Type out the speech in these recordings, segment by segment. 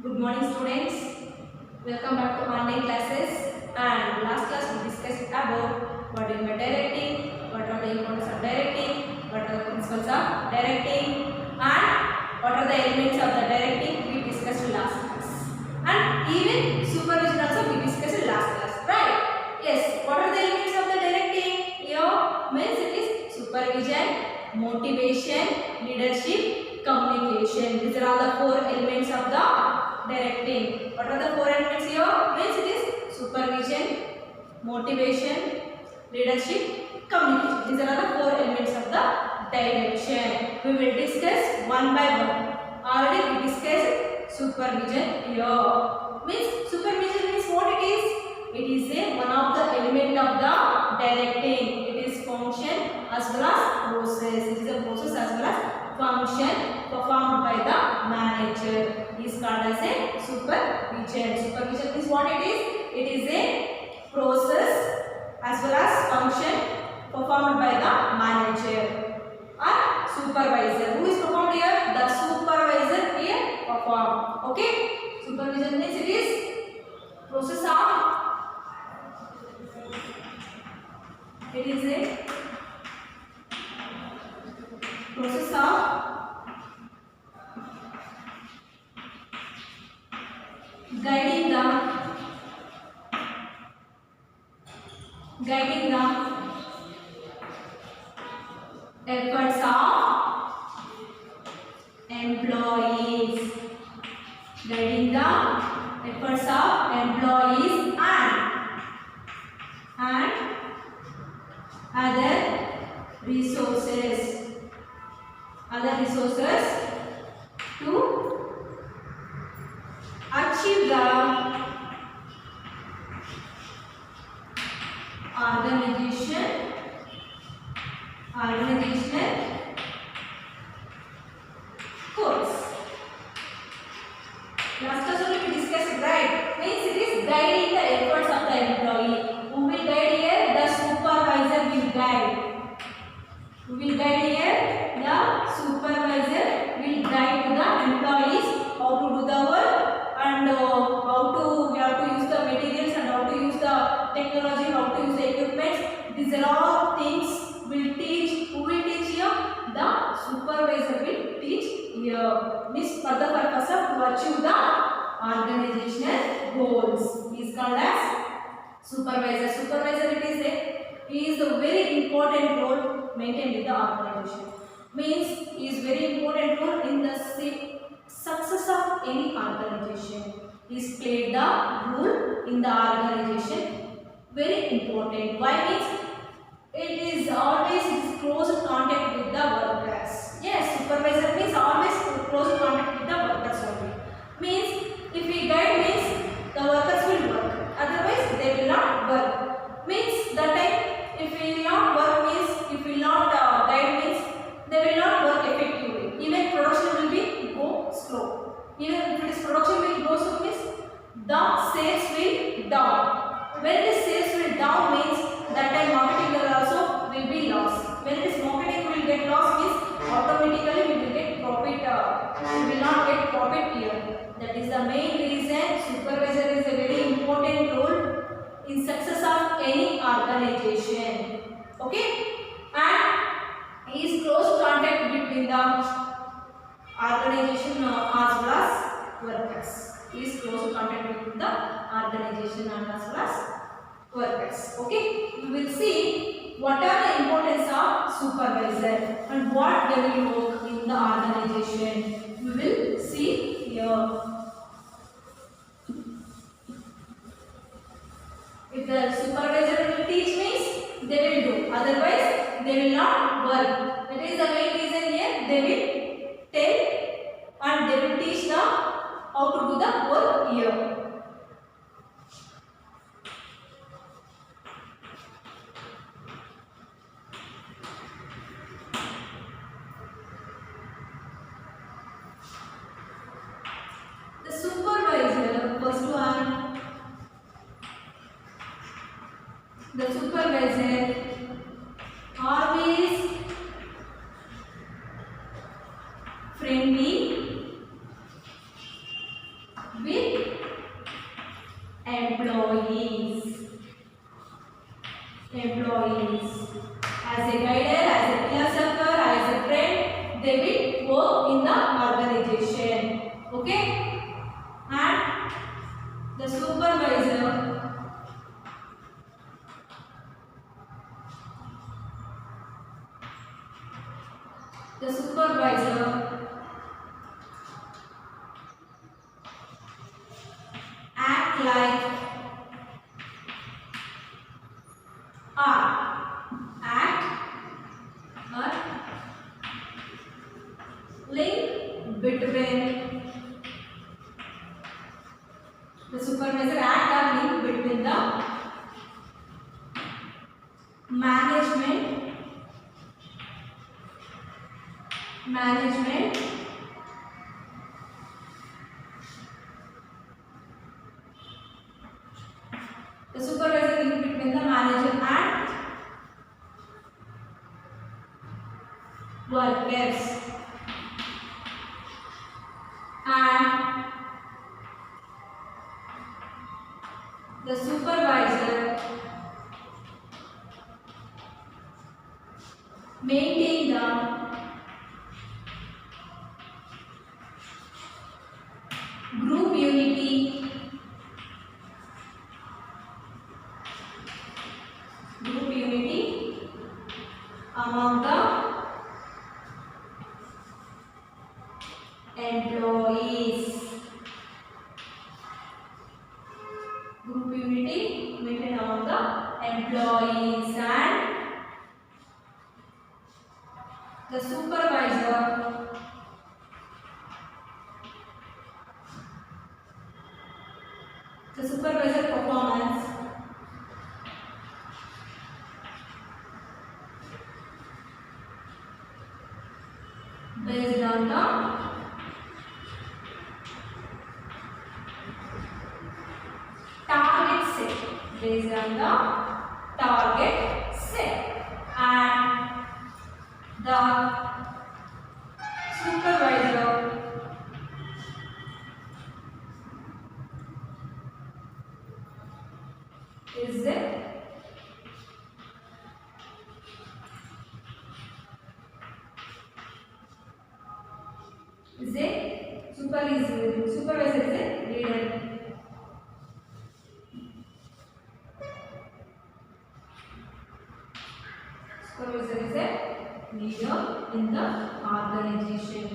Good morning, students. Welcome back to online classes. And last class we discussed about what is directing, what are the importance of directing, what are the principles of directing, and what are the elements of the directing. We discussed last class. And even supervision also we discussed last class, right? Yes. What are the elements of the directing? Here means it is supervision, motivation, leadership, communication. These are all the four elements of the directing. What are the four elements here? Means it is supervision, motivation, leadership, communication. These are the four elements of the direction. We will discuss one by one. Already we discussed supervision here. Means supervision means what it is? It is one of the element of the directing. It is function as well as process. It is a process as well as function performed by the manager. Is called as a supervision. Supervision is what it is? It is a process as well as function performed by the manager or supervisor. Who is performed here? The supervisor here perform. Okay. Supervision means it is process of. It is a process of guiding the efforts of employees, guiding the efforts of employees and other resources to achieve the organizational goals. Last class only we discussed, right? Means it is guiding the efforts of the employee. Who will guide here? The supervisor will guide. Who will guide here? The supervisor will guide to the employees how to do the work and we have to use the materials and how to use the technology, how to use the equipment. These are all things will teach. Who will teach here? The supervisor will teach here. Means for the purpose of to achieve the organizational goals. He is called as supervisor. Supervisor it is he is a very important role maintained in the organization. Means he is very important role in the success of any organization. He is played the role in the organization. Very important. Why? Means it is always in close contact with the workers. Yes, supervisor means always close contact with the workers only. Means if we guide means the workers will work. Otherwise they will not work. Means that time if we will not work means if we will not guide means they will not work effectively. Even production will be go slow. Even if it is production will go slow means the sales will down. When the sales will down means that time marketing will also will be lost. When this marketing will get lost means automatically we will get profit. We will not get profit here. That is the main reason supervisor is a very important role in success of any organization. Okay, and he is close contact between the organization as well as workers. He is close contact between the organization and as well as workers. Okay, we will see what are the importance of supervisor and what they will work in the organization. We will see here. If the supervisor will teach means they will do. Otherwise they will not work. That is the main reason here. They will tell and they will teach the how to do the work here. The supervisor, first one, the supervisor always friendly with employees. As a guider, as a philosopher, as a friend, they will work in the organization. Okay? And the supervisor, act like link between the supervisor act or link between the management the supervisor link between the manager and workers, and the supervisor maintain the group unity among the employees. Group unity maintained among the employees, and the supervisor performance based on the target set, and the supervisor is a supervisor is a leader. Supervisor is a leader in the organization.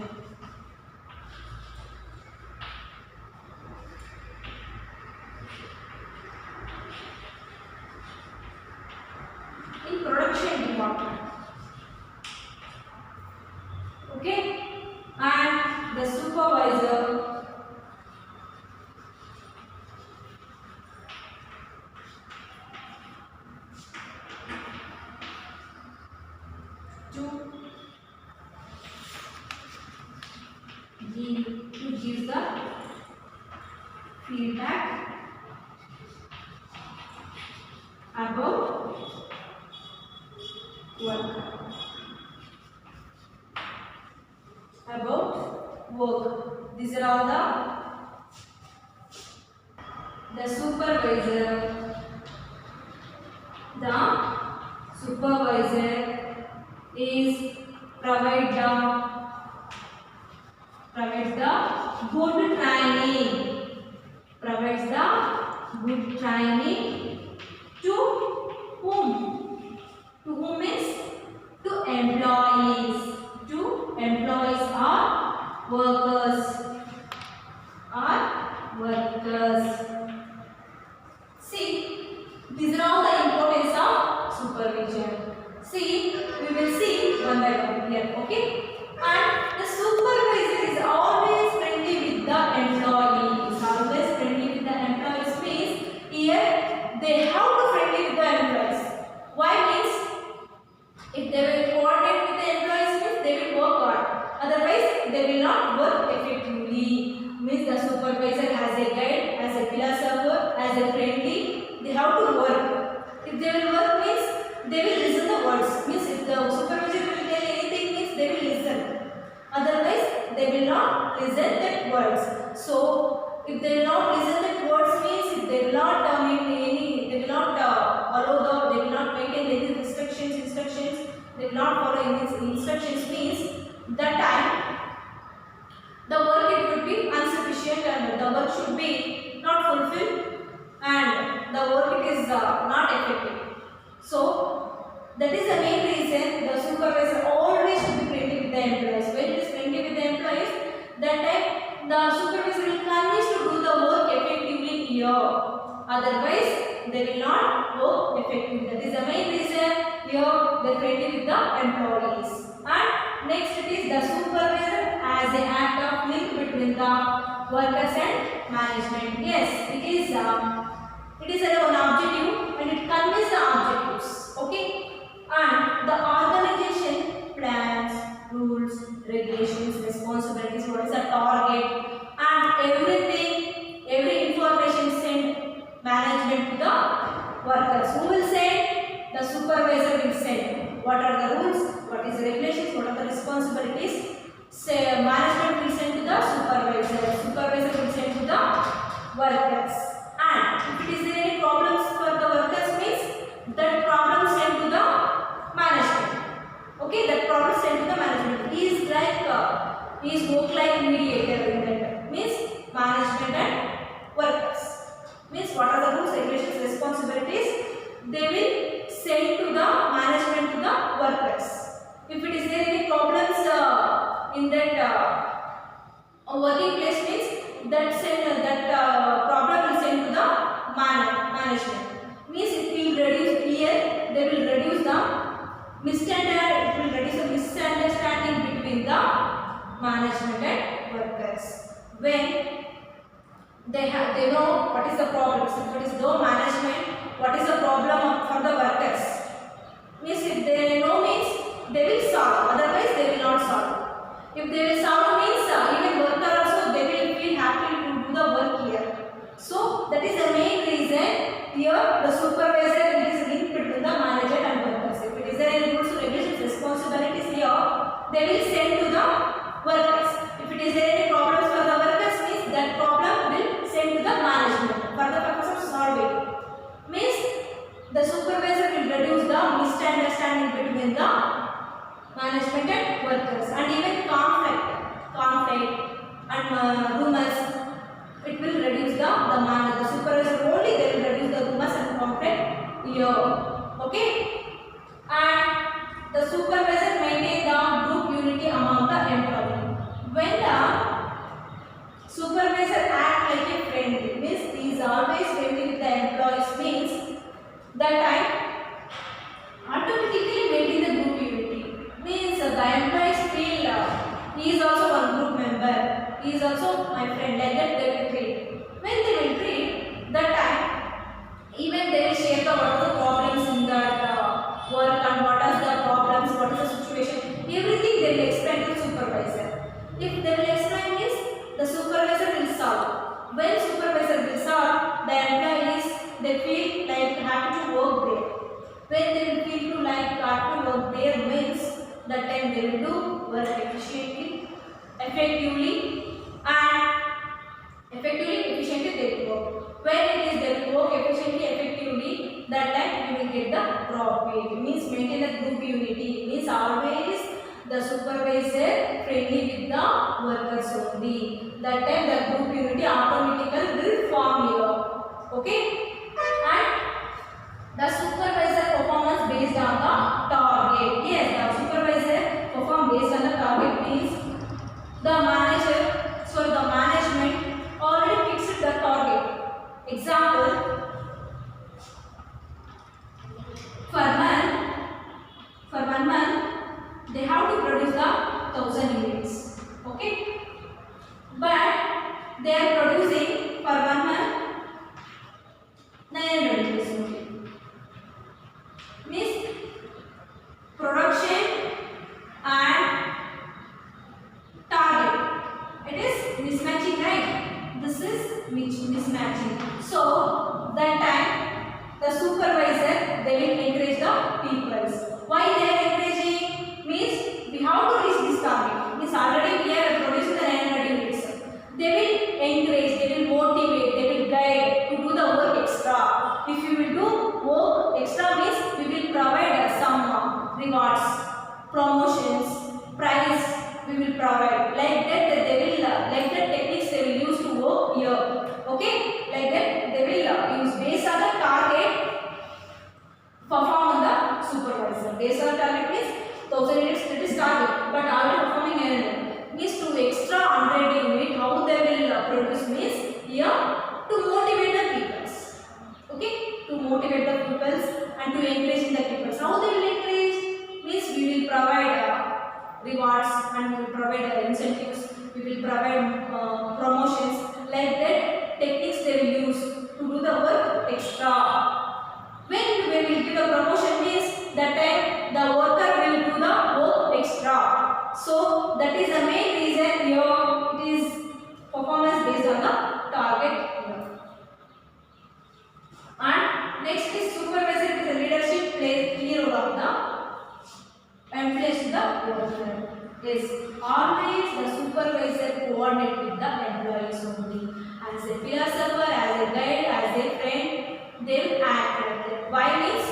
In production department, okay, and the supervisor to give the feedback about work. These are all the supervisor. The supervisor is provides the good training to whom? To whom is to employees. To employees or workers. See, these are all the importance of supervision. See, we will see one by one here. Okay. And the supervisor is always friendly with the employees. Always friendly with the employees means here they have to friendly with the employees. Why means if they will coordinate with the employees means they will work hard. Otherwise they will not work effectively. Means the supervisor has a guide, as a philosopher, as a friendly. They have to work. If they will work means they will listen the words. Means if the supervisor will tell anything means they will listen. Otherwise, they will not listen that words. So, If they will not listen the words means if they will not they will not they will not maintain any instructions, they will not follow any instructions means that time the work it would be insufficient and the work should be not fulfilled and the work it is not effective. So that is the main reason the supervisor always should be friendly with the employees. When it is friendly with the employees, that time the supervisor will convince to do the work effectively here. Otherwise, they will not work effectively. That is the main reason here they are friendly with the employees. And next it is the supervisor as an act of link between the workers and management. Yes, it is an objective and it conveys the objectives. Okay, and the organization plans, rules, regulations, responsibilities, what is the target, and everything, every information sent management to the workers. Who will send? The supervisor will send. What are the rules? What is the regulations? What are the responsibilities? Say management will send to the supervisor. Supervisor will send to the workers. And if it is there any problems for the workers means that problem sent to the management. Okay, that problem sent to the management. He is like he is work like mediator in that. Means management and workers. Means what are the rules, regulations, responsibilities? They will send to the management to the workers. If it is there any problems in that working place means that problem will send to the management. Means it will reduce here, they will reduce the misunderstanding between the management and workers. When they know what is the problem. If it is no management, what is the problem for the workers? Means if they know means they will solve, otherwise they will not solve. If they will solve means even worker also they will feel happy to do the work here. So that is the main reason here the supervisor is linked between the manager and workers. If it is there any rules, regulations, responsibilities here, they will send to the workers. If it is there any problems for the workers means that problem will send to the management for the purpose of solving. Means the supervisor will reduce the misunderstanding between the management and workers and even conflict and rumors. It will reduce the supervisor only. They will reduce the rumors and conflict here. Okay, and the supervisor maintain the group unity among the employees. When the supervisor act like a friend, means he is always friendly with the employees means that time automatically maintain the group unity. Means the employees feel he is also one group member, he is also my friend, like that they will treat. When they will treat, that time even they will share the what are the problems in that work and what are the problems, what is the situation, everything they will explain to the supervisor. If they will explain means the supervisor will solve. When supervisor will solve, the employees they feel like happy to work there. When they will feel to like happy to work there means that time they will do work efficiently, effectively efficiently they will work. When it is they will work efficiently, effectively, that time you will get the profit. Means maintain the group unity. Means always the supervisor friendly with the workers only. That time the group unity automatically will form here. Okay? And the supervisor performance based on the target. Yes, the supervisor perform based on the target means the manager, so the management already fixed the target. Example, for one month they have to produce the 1000 units. Okay, but they are producing for 1 month 900 units only. Means production and target, it is mismatching, right? This is mismatching. So that time the supervisor they will encourage the people. Why they are encouraging? Means we have to reach this target. Means already we are producing the 900 units. They will encourage, they will here to motivate the peoples. Okay, to motivate the peoples and to encourage the peoples. How they will encourage? Means we will provide rewards and we will provide incentives. We will provide promotions. Like that techniques they will use to do the work extra. When we will give a promotion means that time the worker will do the work extra. So that is the main reason here it is performance based on the target here. And next is supervisor with the leadership plays key role of the employees to the worker. Is always the supervisor coordinate with the employees only. As a philosopher, as a guide, as a friend, they will act like that. Why means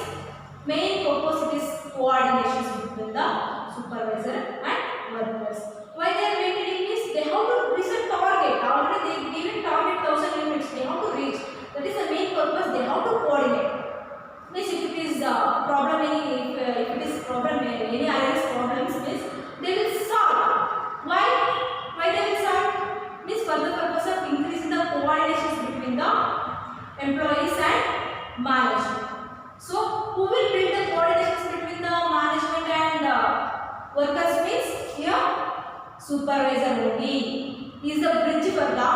main purpose it is coordination between the supervisor and workers. Why they are maintaining means they have to reach a target. Already they given target 1000 units. They have to reach. That is the main purpose. They have to coordinate. Means if it is problem if it is problem any areas problems means they will solve. Why? Why they will solve? Means for the purpose of increasing the coordination between the employees and management. So who will build the coordination between the management and workers means here supervisor only. He is the bridge for the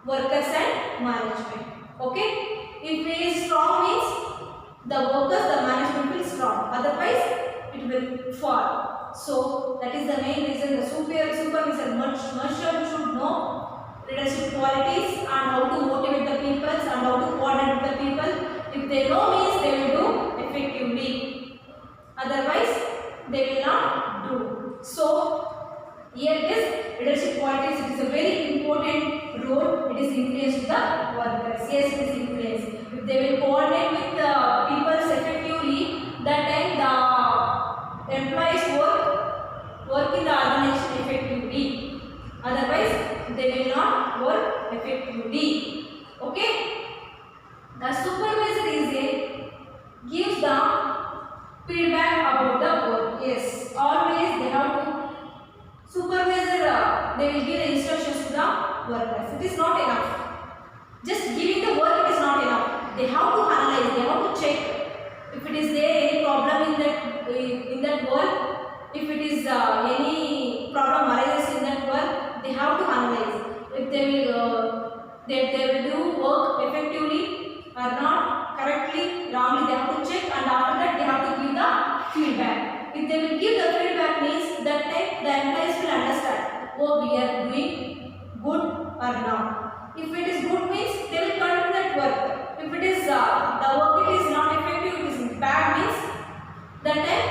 workers and management. Okay? If he is strong means the workers, the management will strong. Otherwise it will fall. So that is the main reason the supervisor should know leadership qualities and how to motivate the people and how to coordinate the people. If they know means they will do effectively. Otherwise they will not do. So here it is leadership qualities. It is a very important role. It is influence to the workers. Yes, it is influence. If they will coordinate with the people effectively, that time the employees work in the organization effectively. Otherwise they will not work effectively. Okay. The supervisor is gives the feedback about the work. Yes, always they have to supervisor. They will give the instructions to the workers. It is not enough. Just giving the work it is not enough. They have to analyze. They have to check if it is there any problem in that work. If it is any problem arises in that work, they have to analyze. If they will do work effectively or not correctly, wrongly, they have to check and after that they have to give the feedback. If they will give the feedback means that time the employees will understand, oh we are doing good or not. If it is good means they will continue that work. If it is the work it is not effective, it is bad means that time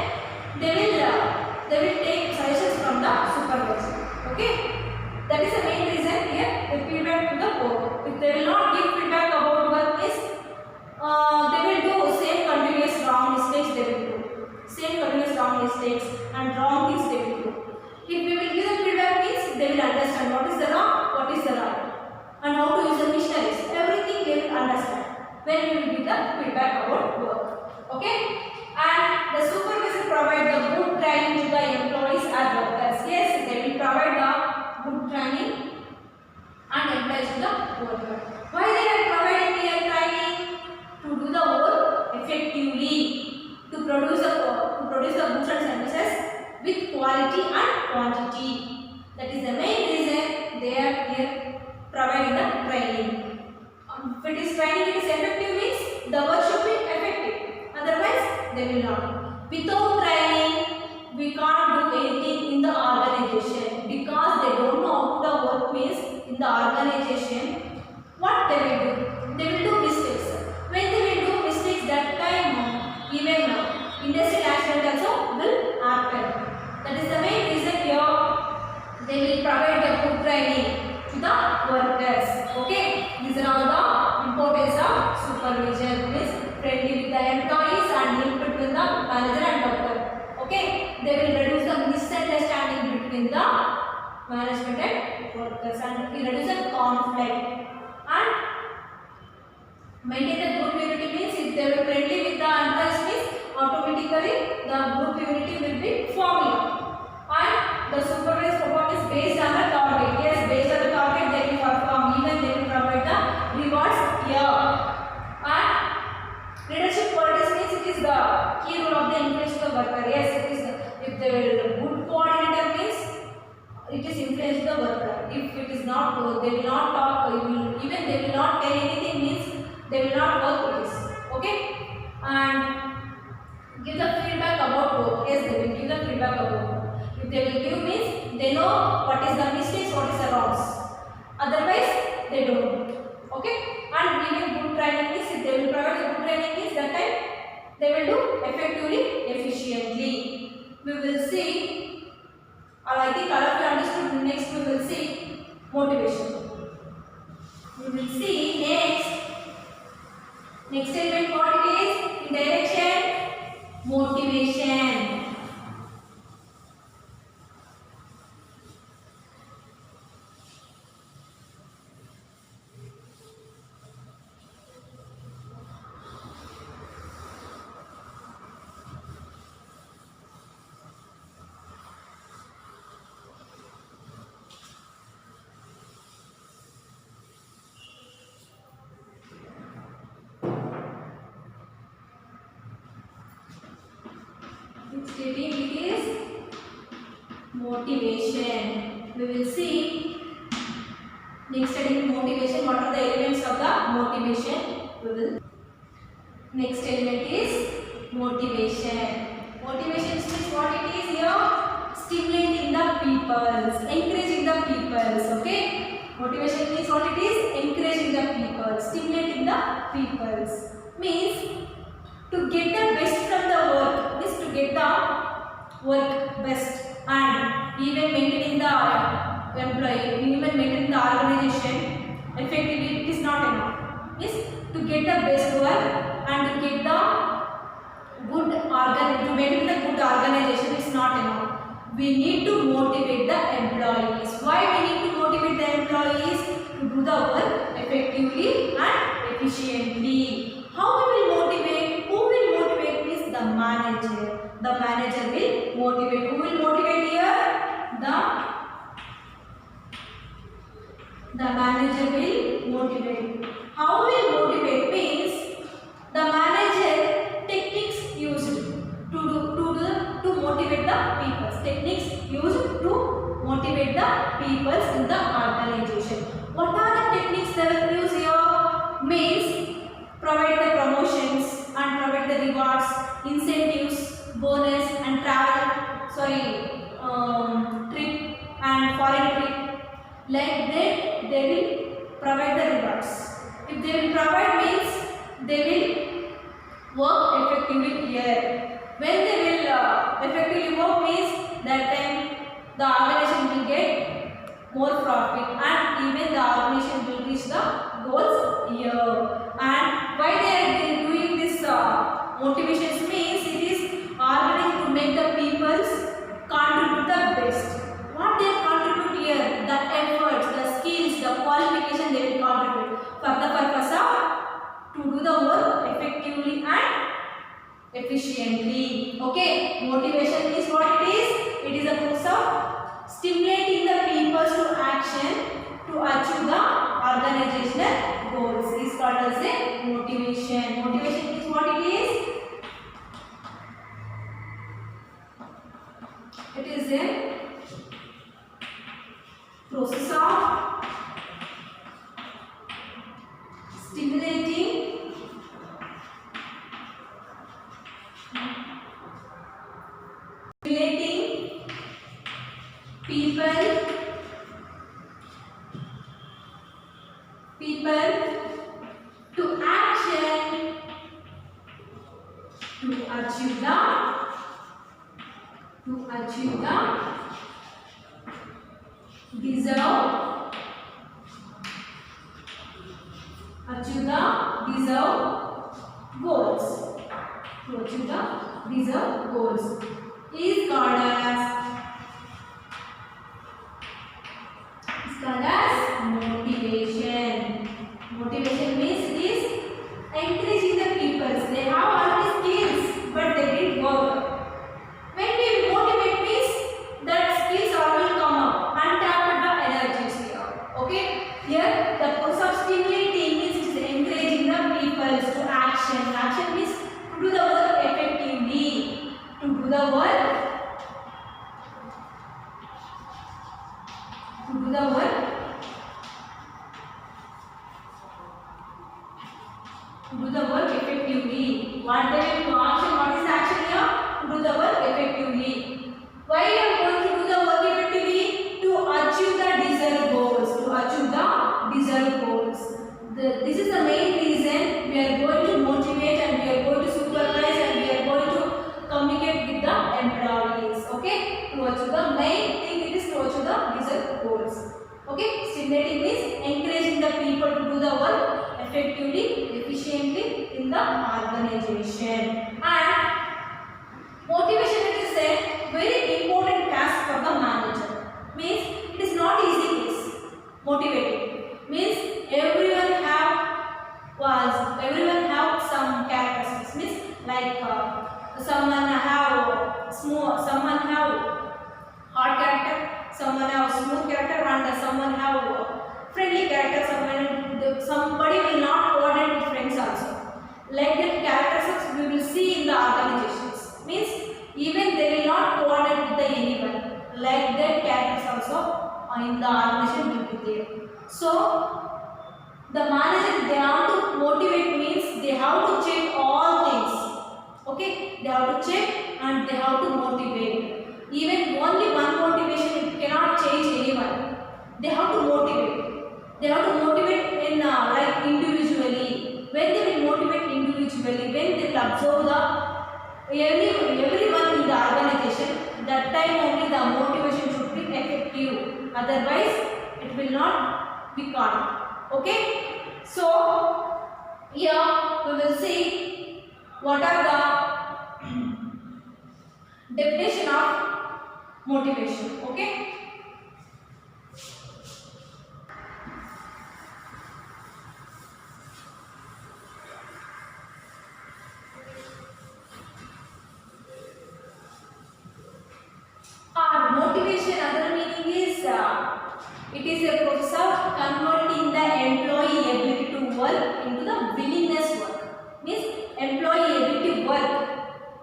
they will take suggestions from the supervisor. Okay, that is the main reason here the feedback to the work. If they will not give feedback about work means they will do same continuous wrong mistakes. They will do same continuous wrong mistakes and wrong things they will do. If we will give them feedback means they will understand what is the wrong, what is the right, and how to use the machineries. Everything they will understand when we will give the feedback about work. Okay, and the supervisor provide the good training to the employees and workers. Yes, they will provide the good training and employees to the worker. Why they are providing the training? To do the work effectively, to produce the goods and services with quality and quantity. That is the main reason they are here providing the training. If it is training, it is effective means the work should be effective. Otherwise, they will not. Without training, we can't do anything in the organization because they don't know how the work means in the organization. What they will do? They will do mistakes. When they will do mistakes, that time even industrial accident also will happen. That is the main reason here they will provide the good training to the workers. Okay, these are all the importance of supervision. Means friendly with the employees and link between the manager and worker. Okay, they will reduce the misunderstanding between the management and workers and reduce the conflict and maintain the group unity. Means if they were friendly with the employees means automatically the group unity will be forming. And the supervised performance based on the target. Yes, based on the target they will perform. Even they will worker. Yes, it is. If the good coordinator means it is influence the worker. If it is not, they will not talk. Even they will not tell anything means they will not work with this. Okay, and give the feedback about work. Yes, they will give the feedback about work. If they will give means they know what is the mistakes, what is the wrongs. Otherwise, they don't. Okay, and giving good training means if they will provide the good training means that time they will do effectively, efficiently. We will see, or I think all of you understood. Next we will see motivation. We will see next element what it is in direction motivation. Stating it is motivation. We will see next studying motivation. What are the elements of the motivation? We will. Next element is motivation. Motivation means what it is here? Stimulating the peoples, encouraging the peoples. Okay. Motivation means what it is? Encouraging the people, stimulating the peoples. Means to get the best from the work, means to get the work best, and even maintaining the employee, even maintaining the organization effectively, it is not enough. Means to get the best work and to get the to maintain the good organization is not enough. We need to motivate the employees. Why we need to motivate the employees? To do the work effectively and efficiently. How we will motivate? Who will motivate is the manager. The manager will motivate. Who will motivate here? The manager will motivate. How will motivate means the manager techniques used to motivate the people. Techniques used to motivate the people in the organization. What are the techniques that we use here? Means provide the promotions and provide the rewards, incentives, bonus and trip and foreign trip. Like that they will provide the rewards. If they will provide means they will work effectively here. When they will effectively work means that time the organization will get more profit and even the organization will reach the goals here. And why they are doing this motivations means it is organized to make the peoples contribute the best. What they contribute here? The efforts, the skills, the qualification they will contribute for the purpose of to do the work effectively and efficiently. Okay, motivation is what it is. It is a process of stimulating the people to action to achieve the organizational goals. It is called as a motivation. Motivation is what it is. It is a process of stimulating people to action to achieve the deserve goals. To achieve the deserve goals is called as motivation. Motivation means it is encouraging the people. They have all the skills, but they didn't work. When we motivate means that skills all will come up and tap the energies here. Okay? Here the process of stimulating means it is encouraging the people to action. Action means to do the work effectively. To do the to do the work effectively. What they will do action? What is the action here? To do the work effectively. Why you are going to do the work effectively? To achieve the desired goals. To achieve the desired goals. This is the main reason we are going to motivate and we are going to supervise and we are going to communicate with the employees. Okay? To achieve the main thing, it is to achieve the desired goals. Okay? Stimulating means encouraging the people to do the work effectively, efficiently in the organization. And motivation, it is a very important task for the manager. Means it is not easy case. Motivating means everyone have some characteristics. Means like someone have someone have hard character, someone have smooth character, and someone have friendly character. Somebody will not coordinate with friends also. Like that characteristics we will see in the organizations. Means even they will not coordinate with anyone. Like that characters also in the organization will be there. So the manager, they have to motivate means they have to check all things. Okay, they have to check and they have to motivate. Even only one motivation it cannot change anyone. They have to motivate. They have to motivate in like individually. When they will motivate individually, when they will observe everyone in the organization, that time only the motivation should be effective. Otherwise, it will not be caught. Okay? So, here we will see what are the definition of motivation. Okay? Motivation, other meaning is it is a process of converting the employee ability to work into the willingness work. Means employee ability work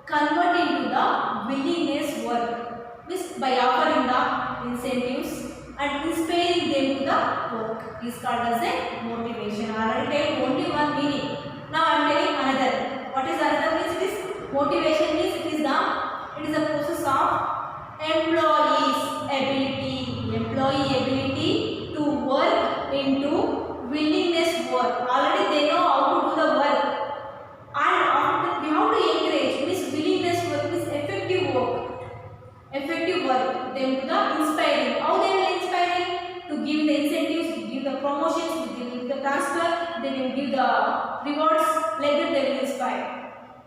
convert into the willingness work. Means by offering the incentives and inspiring them to the work is called as a motivation. I already tell only one meaning. Now I am telling another. What is another means? It is motivation means it is a process of employee ability to work into willingness work. Already they know how to do the work, and after we have to encourage means willingness work means effective work. Then to the inspiring. How they will inspire? To give the incentives, to give the promotions, to give the transfer, they will give the rewards. Like that they will inspire.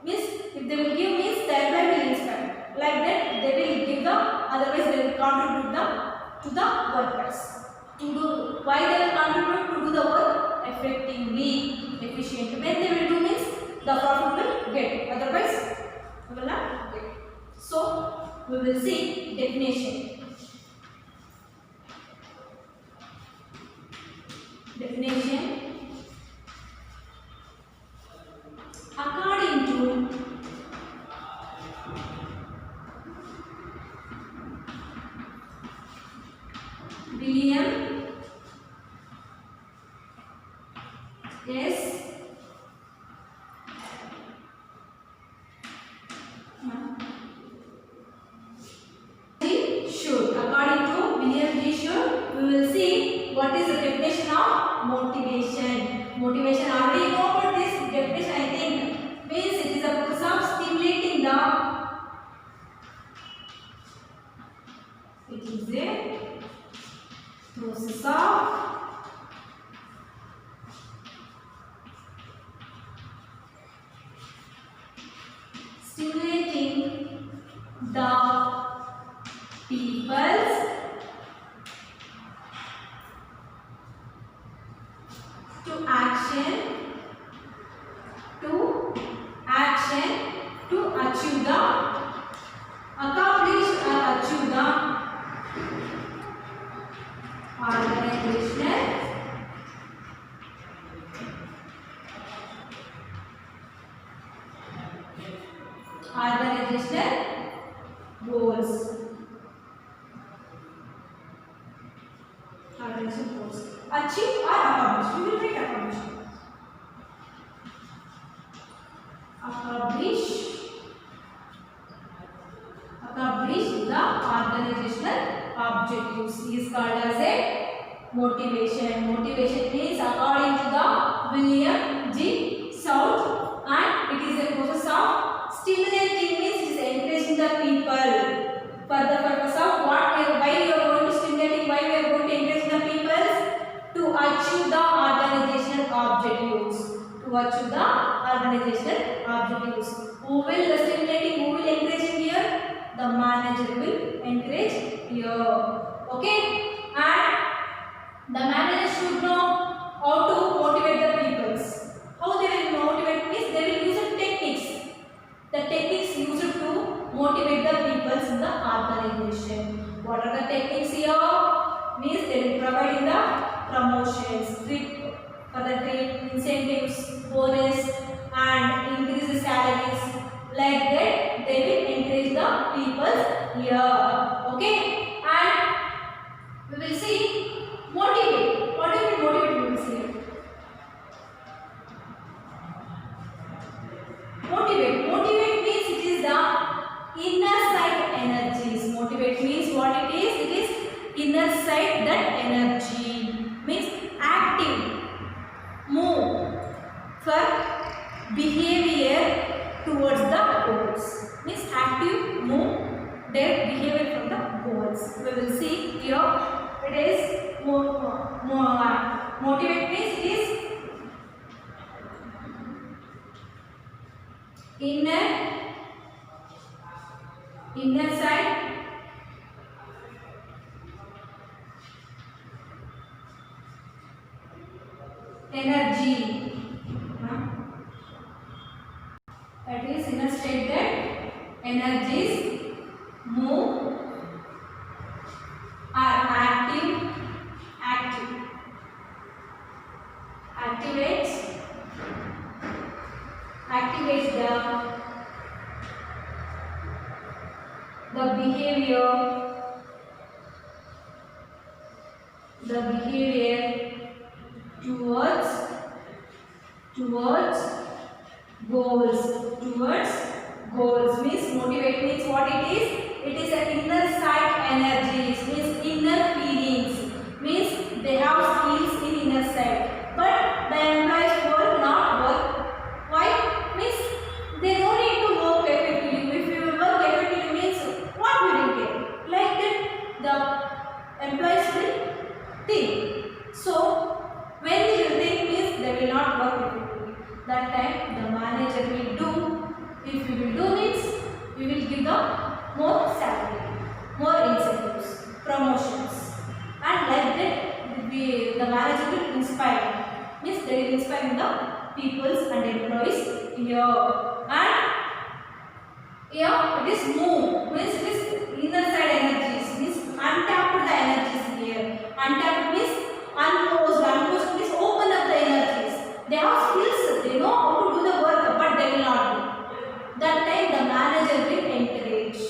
Means if they will give means the employee will inspire. Like that they will give the, otherwise they will contribute to the workers. Why they will contribute? To do the work effectively, efficiently. When they will do means the profit will get, otherwise we will not get. So we will see definition. According to William S. Should. According to William G. Should, we will see what is the definition of motivation. Motivation, already know about this definition, I think. Means it is a process of stimulating the. It is a process of stimulating the peoples to action to achieve the accomplish or achieve the organizational goals. Achieve or accomplish. We will write accomplish. Motivation. Motivation means according to the William G. South, and it is a process of stimulating, means it is encouraging the people for the purpose of what we are, why we are going to stimulating, why we are going to encourage the people to achieve the organizational objectives. To achieve the organizational objectives. Who will the stimulating? Who will encourage here? The manager will encourage here. Okay, and the manager should know how to motivate the peoples. How they will motivate means they will use the techniques. The techniques used to motivate the peoples in the organization. What are the techniques here? Means they will provide in the promotions, trip for the trip, incentives, bonus, and increase the salaries. Like that, they will encourage the people here. Okay, and we will see motivate. What do you mean motivate? We will see. Motivate. Motivate means it is the inner side energies. Motivate means what it is? It is inner side that energy. Means active, move for behavior towards the goals. Means active, move, their behavior from the goals. We will see here. It is motivate means it is inner side energy. That is inner state that energies move, are active, activates the behavior towards goals. Means motivate means what it is? It is an inner side energies, means inner feelings, means they have skills in inner side, but the employees will not work. Why? Means they don't need to work effectively. If you work effectively means what will you get? Like that the employees will think. So when they will think means they will not work effectively. That time the manager will do. If we will do means we will give the more salary, more incentives, promotions, and like that the manager will inspire. Means they will inspire the peoples and employees here. And here it is move. Means it is inner side energies. Means untapped the energies here. Untapped means unclosed. Unclosed means open up the energies. They have skills. They know how to do the work, but they will not do. That time the manager will encourage.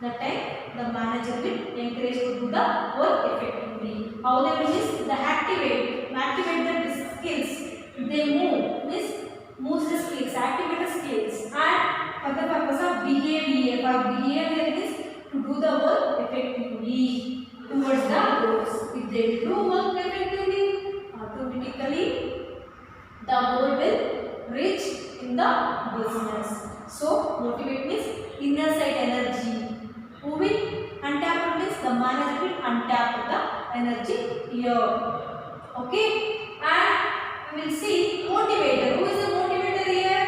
That time the manager will encourage to do the work effectively. How they will means the activate the skills. They move means moves the skills, activate the skills, and for the purpose of behavior. For behavior is to do the work effectively towards the goals. If they do work effectively, automatically the goal will reach in the business. So motivate means inner side energy. Who will untap means the manager will untap the energy here. Okay, and we will see motivator. Who is the motivator here?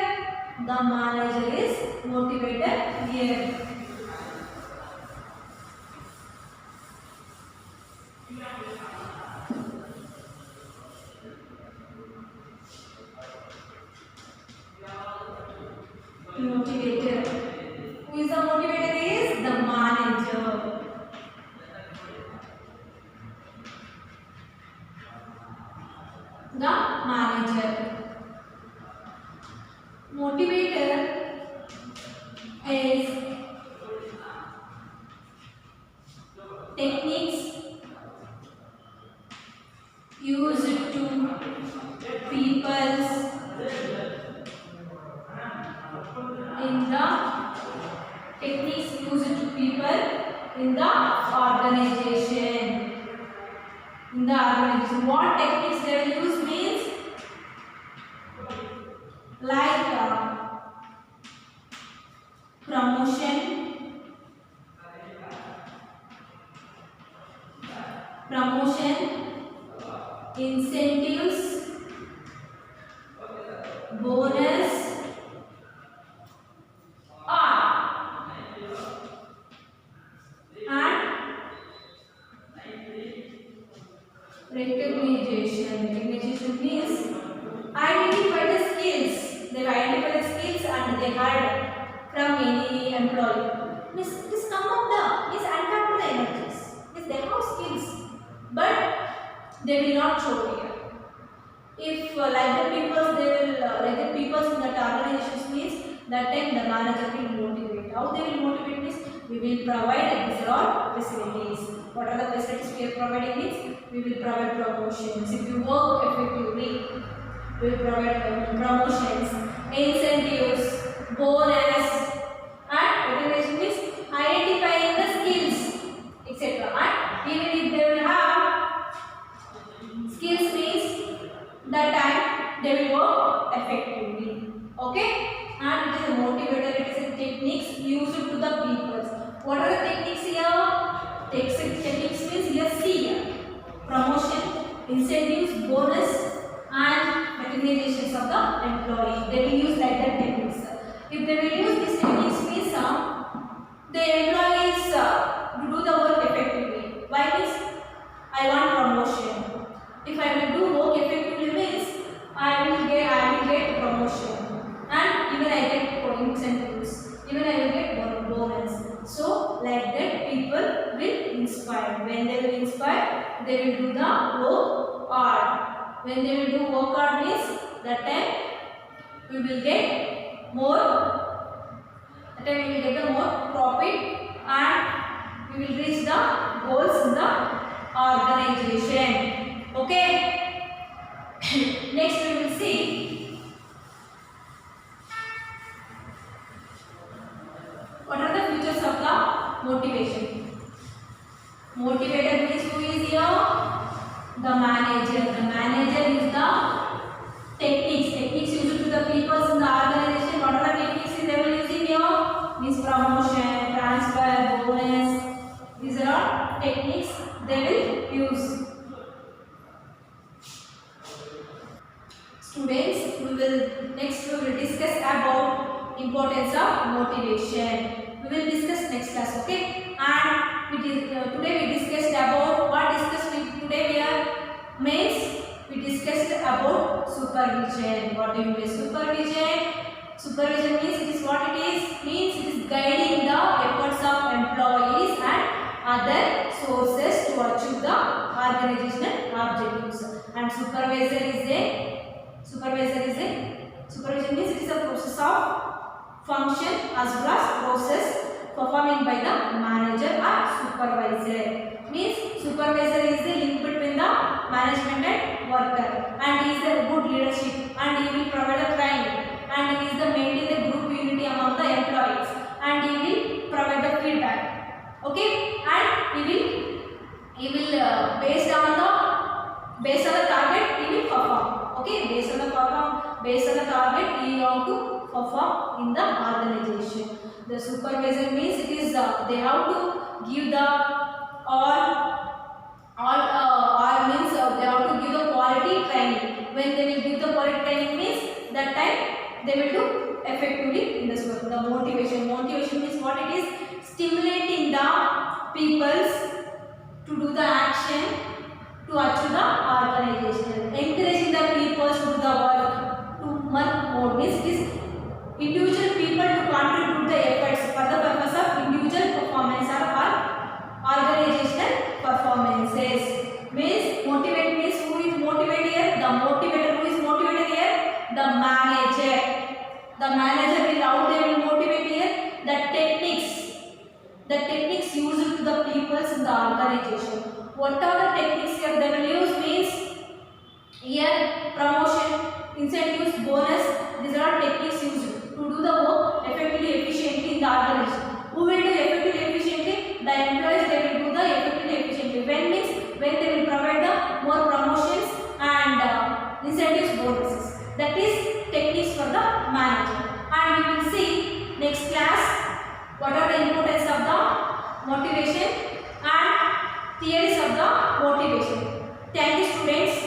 The manager is motivator here. Motivator. Who is the motivator? Is the manager. The manager. Motivator is techniques used to people's in the techniques used to people in the organization. In the organization. What techniques they will use means like promotion, incentives, bonus, and recognition. Recognition means identify the skills. They identify the skills and they had from any employee. Means this come up the is untap the energies. Means they have skills, but they will not show here. If like the people they will like the people in that organizations means that time the manager will motivate. How they will motivate means we will provide these are all facilities. What are the facilities we are providing means we will provide promotions. If you work effectively, we will provide promotions, incentives, bonus, and recognition means identifying the skills, etc. And even if they will have skills means that time they will work effectively. Okay, and it is a motivator. It is a techniques used to the people. What are the techniques here? Techniques means here see here. Promotion, incentives, bonus, and recognitions of the employee. They will use like that techniques. If they will use these techniques means the employees do the work effectively. Why means I want promotion. If I will do work effectively means I will get promotion, and even I get incentives, even I will get bonus. So like that people will inspire. When they will inspire, they will do the work hard. When they will do work hard means that time we will get more. That time we will get the more profit and we will reach the goals in the organization. Okay. Next we will see what are the features of the motivation. Motivator means who is here? The manager. The manager is the techniques. Techniques used to the people in the organization. What are the techniques they will use here? Means promotion, transfer, bonus. These are all techniques they will use. Students, next we will discuss about importance of motivation. We will discuss next class, okay? And today we discussed about today we are means we discussed about supervision. What do you mean supervision? Supervision means it is what it is. Means it is guiding the efforts of employees and other sources to achieve the organizational objectives. And supervision means it is a process of function as well as process performing by the manager or supervisor. Means supervisor is the link between the management and worker, and he is the good leadership, and he will provide a training, and he is the maintain the group unity among the employees, and he will provide the feedback. Okay, and he will based on the target he will perform. Okay, based on the target he have to perform in the organization. The supervisor means it is they have to give the all means they have to give the quality training. When they will give the quality training means that time they will do effectively in this work. The motivation means what it is? Stimulating the peoples to do the action to achieve the organization. Encouraging the people to do the work to work more means it is individual people to contribute the efforts for the purpose of individual performance or organizational performances. Means motivate means who is motivated here? The motivator. Who is motivated here? The manager. The manager will how they will motivate here? The techniques used to the peoples in the organization. What are the techniques here they will use? Means here promotion, incentives, bonus. These are all techniques used to do the work effectively, efficiently in the organization. Who will do effectively, efficiently? The employees they will do the effectively, efficiently. When means when they will provide the That is techniques for the manager. And we will see next class what are the importance of the motivation and theories of the motivation. Thank you students.